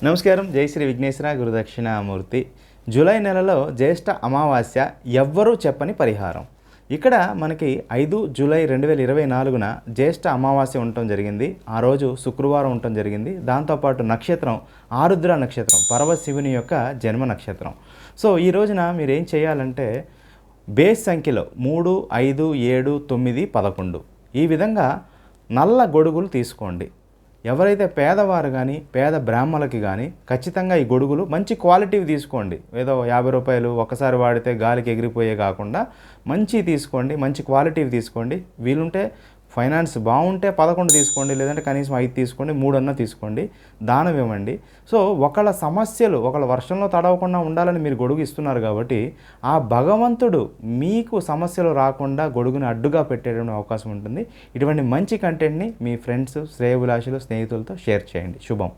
నమస్కారం. జై శ్రీ విఘ్నేశ్వర గురుదక్షిణామూర్తి. జూలై నెలలో జ్యేష్ఠ అమావాస్య ఎవ్వరూ చెప్పని పరిహారం. ఇక్కడ మనకి 5 జూలై 2024న జ్యేష్ఠ అమావాస్య ఉండటం జరిగింది. ఆ రోజు శుక్రవారం ఉండటం జరిగింది. దాంతోపాటు నక్షత్రం ఆరుద్ర నక్షత్రం, పరమశివుని యొక్క జన్మ నక్షత్రం. సో ఈ రోజున మీరు ఏం చేయాలంటే బేస్ సంఖ్యలో 3, 5, 7, 9, 11 ఈ విధంగా నల్ల గొడుగులు తీసుకోండి. ఎవరైతే పేదవారు కానీ పేద బ్రాహ్మణులకి కానీ ఖచ్చితంగా ఈ గొడుగులు మంచి క్వాలిటీవి తీసుకోండి. ఏదో 50 రూపాయలు ఒక్కసారి వాడితే గాలికి ఎగిరిపోయే కాకుండా మంచి తీసుకోండి, మంచి క్వాలిటీవి తీసుకోండి. వీలుంటే ఫైనాన్స్ బాగుంటే 11 తీసుకోండి, లేదంటే కనీసం 5 తీసుకోండి, 3 అన్నా తీసుకోండి, దానం ఇవ్వండి. సో ఒకళ్ళ సమస్యలు ఒకళ్ళ వర్షంలో తడవకుండా ఉండాలని మీరు గొడుగు ఇస్తున్నారు కాబట్టి ఆ భగవంతుడు మీకు సమస్యలు రాకుండా గొడుగుని అడ్డుగా పెట్టేటువంటి అవకాశం ఉంటుంది. ఇటువంటి మంచి కంటెంట్ని మీ ఫ్రెండ్స్, శ్రేయోభిలాషులు, స్నేహితులతో షేర్ చేయండి. శుభం.